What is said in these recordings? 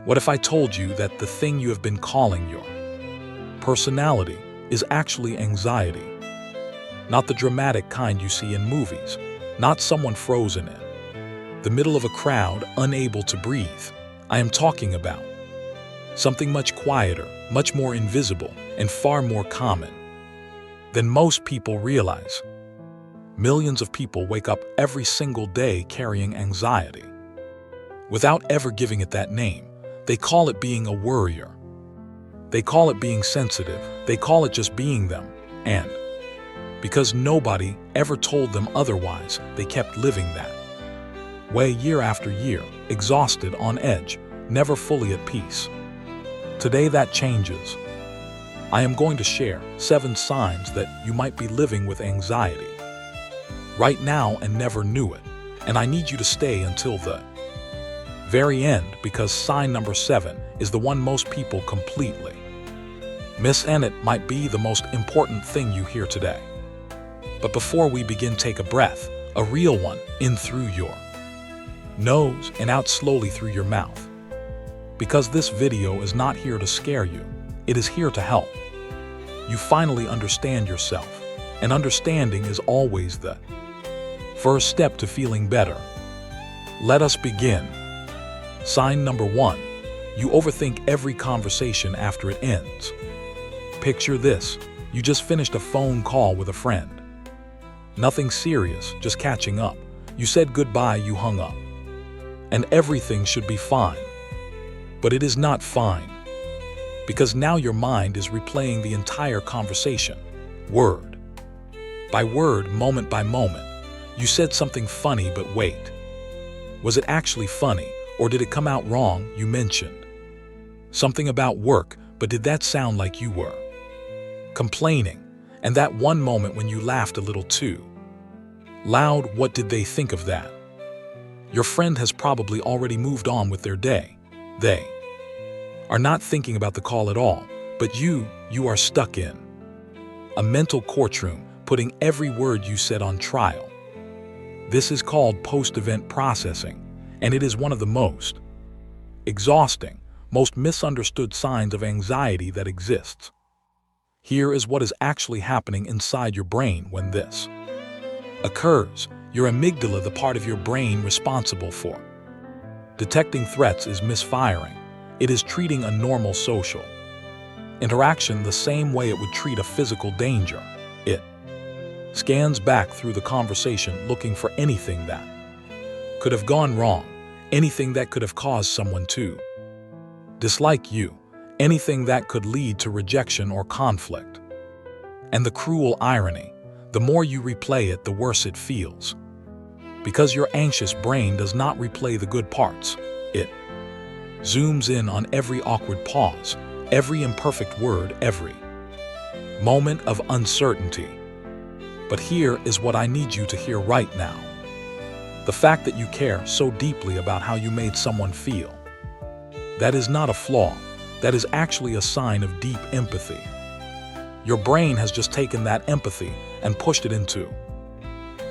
What if I told you that the thing you have been calling your personality is actually anxiety? Not the dramatic kind you see in movies, not someone frozen in the middle of a crowd, unable to breathe. I am talking about something much quieter, much more invisible, and far more common than most people realize. Millions of people wake up every single day carrying anxiety. Without ever giving it that name, they call it being a worrier. They call it being sensitive. They call it just being them. And because nobody ever told them otherwise, they kept living that way year after year, exhausted, on edge, never fully at peace. Today that changes. I am going to share 7 signs that you might be living with anxiety right now and never knew it. And I need you to stay until the very end, because sign number 7 is the one most people completely miss, and it might be the most important thing you hear today. But before we begin, take a breath, a real one, in through your nose and out slowly through your mouth. Because this video is not here to scare you, it is here to help you finally understand yourself. And understanding is always the first step to feeling better. Let us begin. Sign number 1. You overthink every conversation after it ends. Picture this. You just finished a phone call with a friend. Nothing serious, just catching up. You said goodbye, you hung up. And everything should be fine. But it is not fine. Because now your mind is replaying the entire conversation, word by word, moment by moment. You said something funny, but wait. Was it actually funny, or did it come out wrong? You mentioned something about work, but did that sound like you were complaining? And that one moment when you laughed a little too loud, what did they think of that? Your friend has probably already moved on with their day. They are not thinking about the call at all, but you are stuck in a mental courtroom, putting every word you said on trial. This is called post-event processing, and it is one of the most exhausting, most misunderstood signs of anxiety that exists. Here is what is actually happening inside your brain when this occurs. Your amygdala, the part of your brain responsible for detecting threats, is misfiring. It is treating a normal social interaction the same way it would treat a physical danger. It scans back through the conversation looking for anything that could have gone wrong, anything that could have caused someone to dislike you, anything that could lead to rejection or conflict. And the cruel irony, the more you replay it, the worse it feels. Because your anxious brain does not replay the good parts. It zooms in on every awkward pause, every imperfect word, every moment of uncertainty. But here is what I need you to hear right now. The fact that you care so deeply about how you made someone feel, that is not a flaw. That is actually a sign of deep empathy. Your brain has just taken that empathy and pushed it into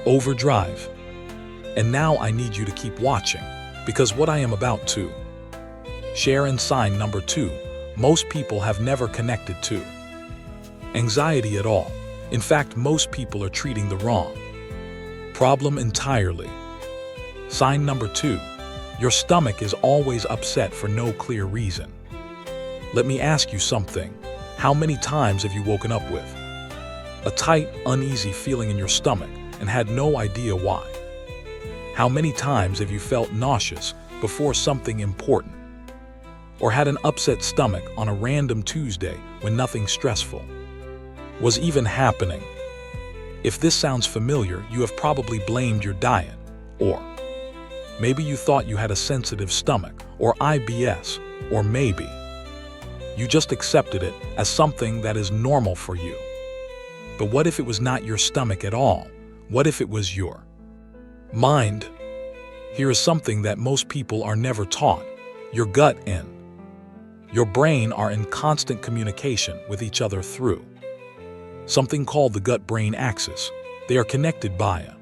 overdrive. And now I need you to keep watching, because what I am about to share in sign number 2, most people have never connected to anxiety at all. In fact, most people are treating the wrong problem entirely. Sign number 2, your stomach is always upset for no clear reason. Let me ask you something. How many times have you woken up with a tight, uneasy feeling in your stomach and had no idea why? How many times have you felt nauseous before something important? Or had an upset stomach on a random Tuesday when nothing stressful was even happening? If this sounds familiar, you have probably blamed your diet, or maybe you thought you had a sensitive stomach, or IBS, or maybe you just accepted it as something that is normal for you. But what if it was not your stomach at all? What if it was your mind? Here is something that most people are never taught. Your gut and your brain are in constant communication with each other through something called the gut-brain axis. They are connected by a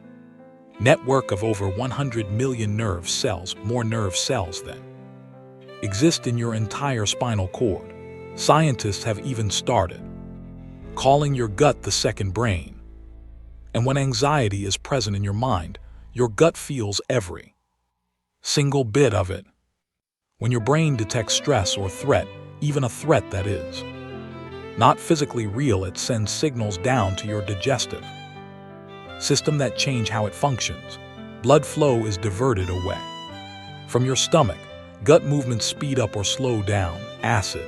network of over 100 million nerve cells, more nerve cells than exist in your entire spinal cord. Scientists have even started calling your gut the second brain. And when anxiety is present in your mind, your gut feels every single bit of it. When your brain detects stress or threat, even a threat that is not physically real, it sends signals down to your digestive system that change how it functions. Blood flow is diverted away from your stomach. Gut movements speed up or slow down. Acid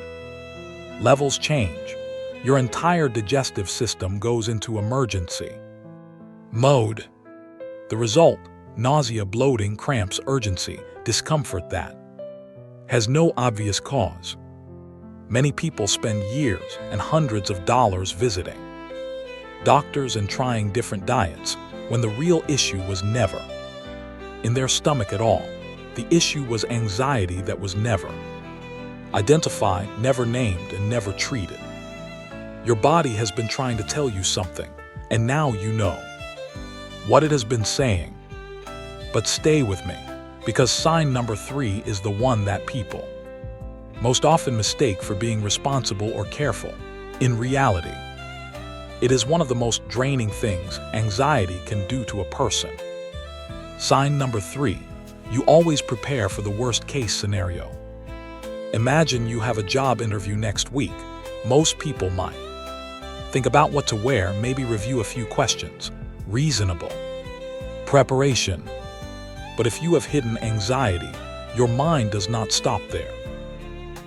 levels change. Your entire digestive system goes into emergency mode. The result: nausea, bloating, cramps, urgency, discomfort that has no obvious cause. Many people spend years and hundreds of dollars visiting doctors and trying different diets when the real issue was never in their stomach at all. The issue was anxiety that was never identified, never named, and never treated. Your body has been trying to tell you something, and now you know what it has been saying. But stay with me, because sign number 3 is the one that people most often mistake for being responsible or careful. In reality, it is one of the most draining things anxiety can do to a person. Sign number 3: you always prepare for the worst-case scenario. Imagine you have a job interview next week. Most people might think about what to wear, maybe review a few questions. Reasonable preparation. But if you have hidden anxiety, your mind does not stop there.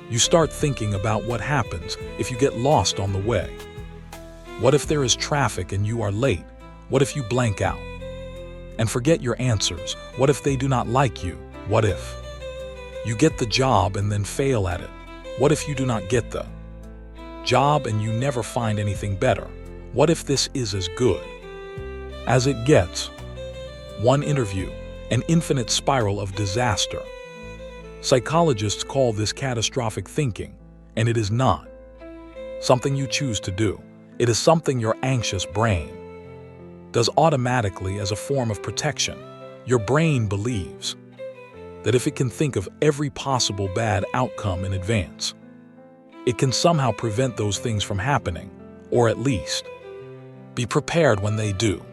You start thinking about what happens if you get lost on the way. What if there is traffic and you are late? What if you blank out and forget your answers? What if they do not like you? What if you get the job and then fail at it? What if you do not get the job and you never find anything better? What if this is as good as it gets? One interview, an infinite spiral of disaster. Psychologists call this catastrophic thinking, and it is not something you choose to do. It is something your anxious brain does automatically as a form of protection. Your brain believes that if it can think of every possible bad outcome in advance, it can somehow prevent those things from happening, or at least be prepared when they do.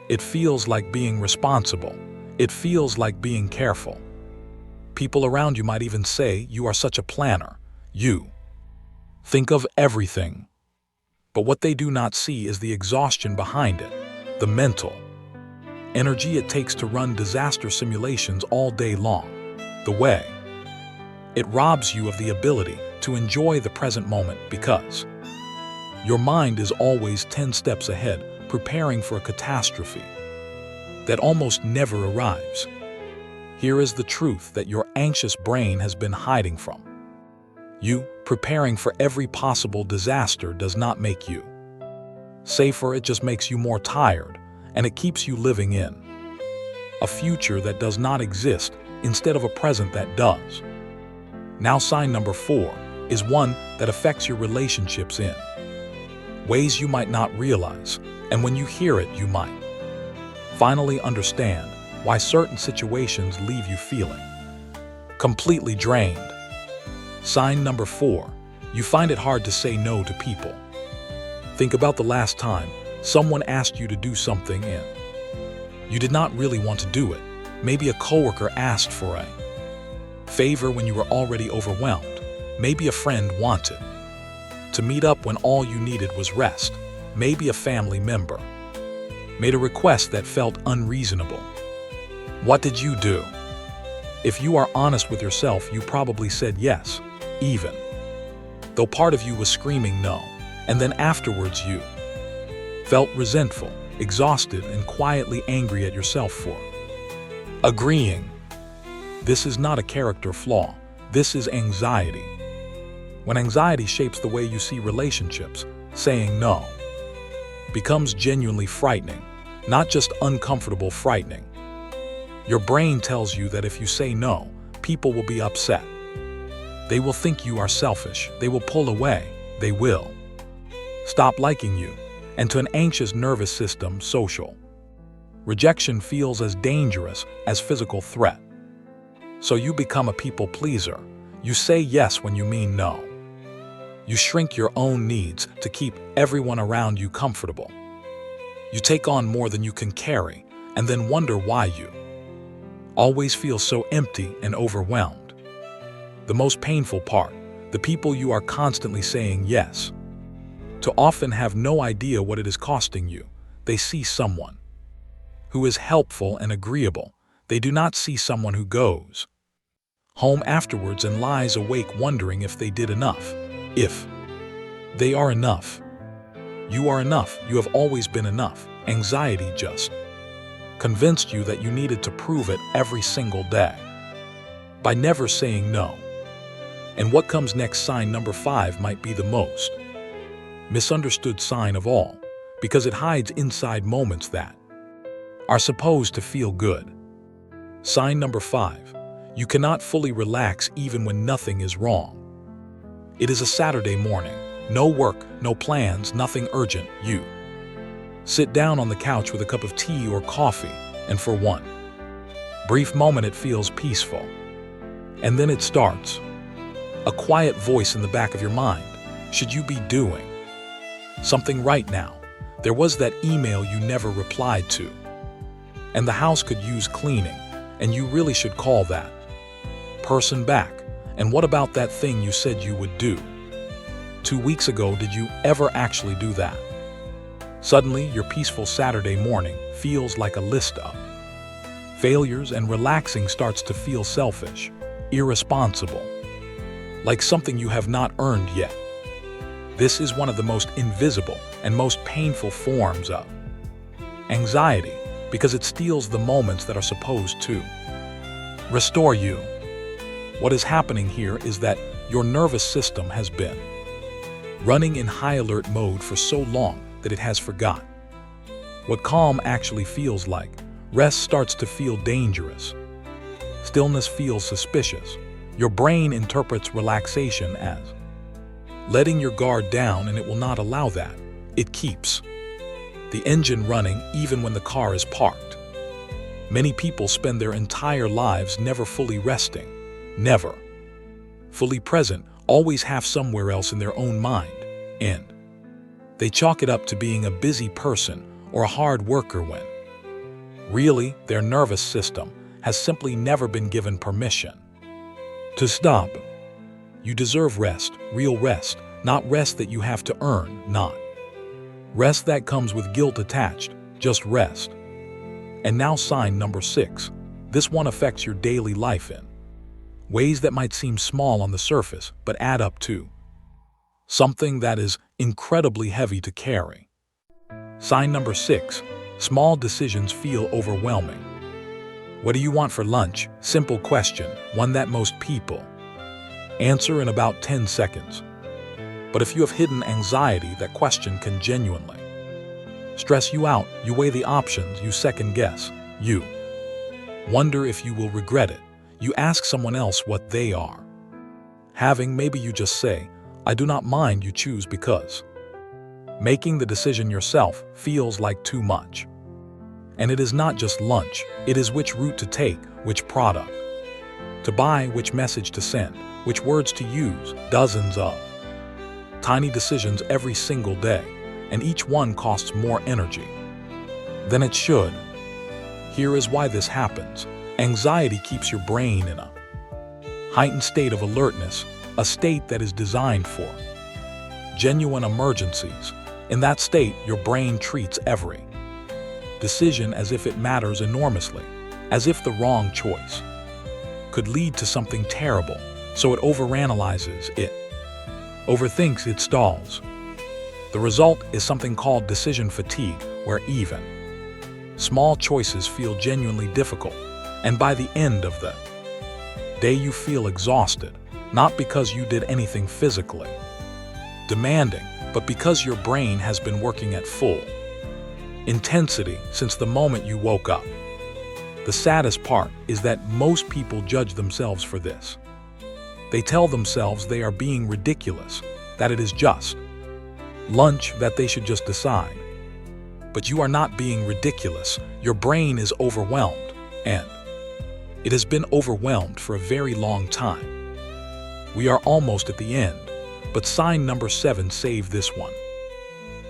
It feels like being responsible. It feels like being careful. People around you might even say, "You are such a planner. You think of everything." But what they do not see is the exhaustion behind it, the mental energy it takes to run disaster simulations all day long. The way it robs you of the ability to enjoy the present moment, because your mind is always 10 steps ahead, preparing for a catastrophe that almost never arrives. Here is the truth that your anxious brain has been hiding from you. Preparing for every possible disaster does not make you safer. It just makes you more tired, and it keeps you living in a future that does not exist instead of a present that does. Now, sign number 4 is one that affects your relationships in ways you might not realize, and when you hear it, you might finally understand why certain situations leave you feeling completely drained. Sign number 4, you find it hard to say no to people. Think about the last time someone asked you to do something and you did not really want to do it. Maybe a coworker asked for a favor when you were already overwhelmed. Maybe a friend wanted to meet up when all you needed was rest. Maybe a family member made a request that felt unreasonable. What did you do? If you are honest with yourself, you probably said yes, even though part of you was screaming no. And then afterwards you felt resentful, exhausted, and quietly angry at yourself for agreeing. This is not a character flaw. This is anxiety. When anxiety shapes the way you see relationships, saying no becomes genuinely frightening, not just uncomfortable frightening. Your brain tells you that if you say no, people will be upset. They will think you are selfish. They will pull away. They will stop liking you. And to an anxious nervous system, social rejection feels as dangerous as physical threat. So you become a people pleaser. You say yes when you mean no. You shrink your own needs to keep everyone around you comfortable. You take on more than you can carry and then wonder why you always feel so empty and overwhelmed. The most painful part, the people you are constantly saying yes to often have no idea what it is costing you. They see someone who is helpful and agreeable. They do not see someone who goes home afterwards and lies awake wondering if they did enough. If they are enough. You are enough. You have always been enough. Anxiety just convinced you that you needed to prove it every single day by never saying no. And what comes next, sign number 5, might be the most misunderstood sign of all, because it hides inside moments that are supposed to feel good. Sign number 5. You cannot fully relax even when nothing is wrong. It is a Saturday morning. No work, no plans, nothing urgent. You sit down on the couch with a cup of tea or coffee, and for one brief moment it feels peaceful. And then it starts. A quiet voice in the back of your mind. Should you be doing something right now? There was that email you never replied to. And the house could use cleaning, and you really should call that person back. And what about that thing you said you would do 2 weeks ago? Did you ever actually do that? Suddenly, your peaceful Saturday morning feels like a list of failures, and relaxing starts to feel selfish, irresponsible, like something you have not earned yet. This is one of the most invisible and most painful forms of anxiety, because it steals the moments that are supposed to restore you. What is happening here is that your nervous system has been running in high alert mode for so long that it has forgotten what calm actually feels like. Rest starts to feel dangerous. Stillness feels suspicious. Your brain interprets relaxation as letting your guard down, and it will not allow that. It keeps the engine running even when the car is parked. Many people spend their entire lives never fully resting, never fully present, always half somewhere else in their own mind, and they chalk it up to being a busy person or a hard worker when really their nervous system has simply never been given permission to stop. You deserve rest, real rest, not rest that you have to earn, not rest that comes with guilt attached, just rest. And now sign number 6. This one affects your daily life in ways that might seem small on the surface, but add up to something that is incredibly heavy to carry. Sign number 6. Small decisions feel overwhelming. What do you want for lunch? Simple question, one that most people answer in about 10 seconds. But if you have hidden anxiety, that question can genuinely stress you out. You weigh the options, you second guess, you wonder if you will regret it. You ask someone else what they are having. Maybe you just say, I do not mind. You choose because making the decision yourself feels like too much. And it is not just lunch, it is which route to take, which product to buy, which message to send, which words to use. Dozens of tiny decisions every single day, and each one costs more energy than it should. Here is why this happens. Anxiety keeps your brain in a heightened state of alertness, a state that is designed for genuine emergencies. In that state, your brain treats every decision as if it matters enormously, as if the wrong choice could lead to something terrible, so it overanalyzes, it overthinks, it stalls. The result is something called decision fatigue, where even small choices feel genuinely difficult, and by the end of the day you feel exhausted, not because you did anything physically demanding, but because your brain has been working at full intensity since the moment you woke up. The saddest part is that most people judge themselves for this. They tell themselves they are being ridiculous, that it is just lunch, that they should just decide. But you are not being ridiculous. Your brain is overwhelmed, and it has been overwhelmed for a very long time. We are almost at the end, but sign number 7, save this one.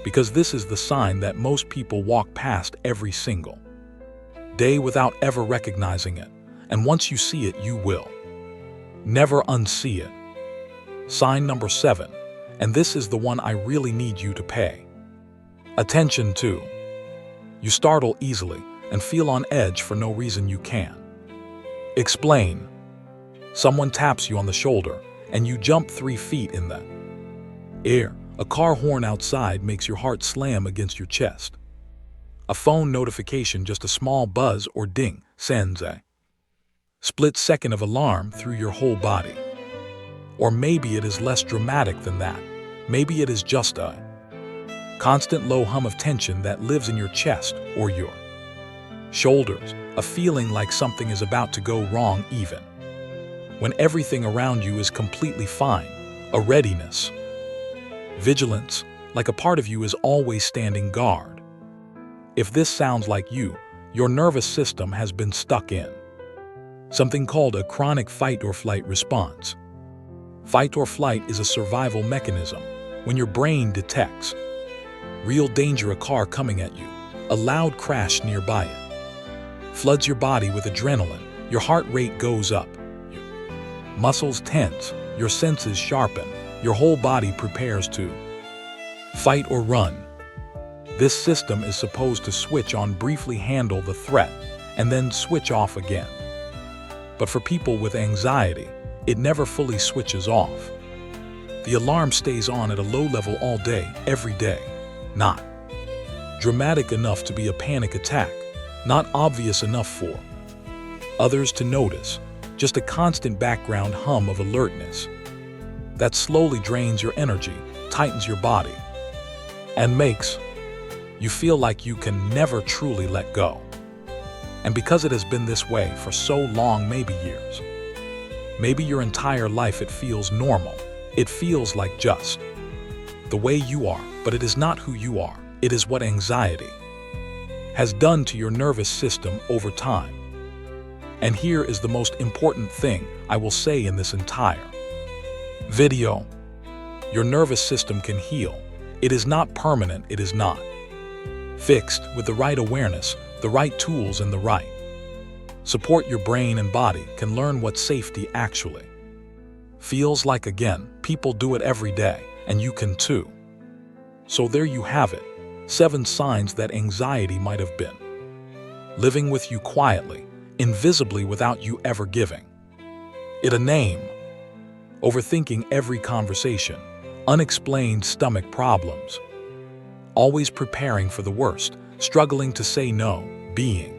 Because this is the sign that most people walk past every single day without ever recognizing it, and once you see it, you will never unsee it. Sign number 7, and this is the one I really need you to pay attention to. You startle easily and feel on edge for no reason you can explain. Someone taps you on the shoulder and you jump 3 feet in the air. A car horn outside makes your heart slam against your chest. A phone notification, just a small buzz or ding, sends a split second of alarm through your whole body. Or maybe it is less dramatic than that. Maybe it is just a constant low hum of tension that lives in your chest or your shoulders, a feeling like something is about to go wrong even when everything around you is completely fine, a readiness, vigilance, like a part of you is always standing guard. If this sounds like you, your nervous system has been stuck in something called a chronic fight or flight response. Fight or flight is a survival mechanism when your brain detects real danger, a car coming at you, a loud crash nearby it, floods your body with adrenaline, your heart rate goes up, your muscles tense, your senses sharpen, your whole body prepares to fight or run. This system is supposed to switch on, briefly handle the threat, and then switch off again. But for people with anxiety, it never fully switches off. The alarm stays on at a low level all day, every day. Not dramatic enough to be a panic attack, not obvious enough for others to notice, just a constant background hum of alertness that slowly drains your energy, tightens your body, and makes you feel like you can never truly let go. And because it has been this way for so long, maybe years, maybe your entire life, it feels normal. It feels like just the way you are, but it is not who you are. It is what anxiety has done to your nervous system over time. And here is the most important thing I will say in this entire video. Your nervous system can heal. It is not permanent. It is not fixed. With the right awareness, the right tools, and the right support, your brain and body can learn what safety actually feels like again. People do it every day, and you can too. So there you have it, 7 signs that anxiety might have been living with you quietly, invisibly, without you ever giving it a name. Overthinking every conversation, unexplained stomach problems, always preparing for the worst, struggling to say no, being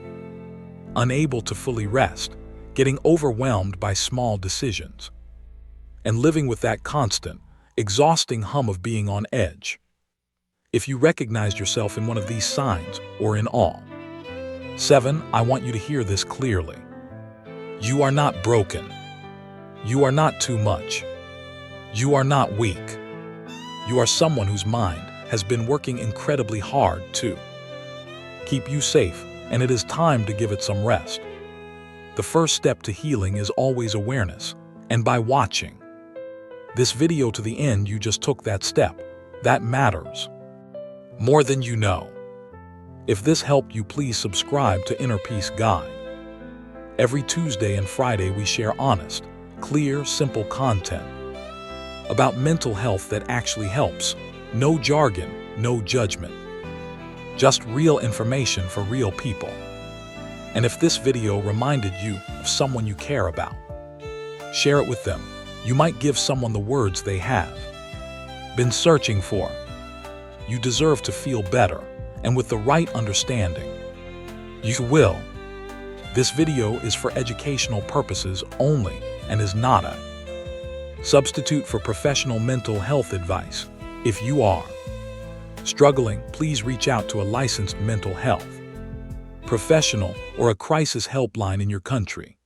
unable to fully rest, getting overwhelmed by small decisions, and living with that constant, exhausting hum of being on edge. If you recognized yourself in one of these signs, or in all 7, I want you to hear this clearly. You are not broken. You are not too much. You are not weak. You are someone whose mind has been working incredibly hard to keep you safe, and it is time to give it some rest. The first step to healing is always awareness, and by watching this video to the end, you just took that step. That matters more than you know. If this helped you, please subscribe to Inner Peace Guide. Every Tuesday and Friday we share honest, clear, simple content about mental health that actually helps. No jargon, no judgment. Just real information for real people. And if this video reminded you of someone you care about, share it with them. You might give someone the words they have been searching for. You deserve to feel better, and with the right understanding, you will. This video is for educational purposes only and is not a substitute for professional mental health advice. If you are struggling, please reach out to a licensed mental health professional or a crisis helpline in your country.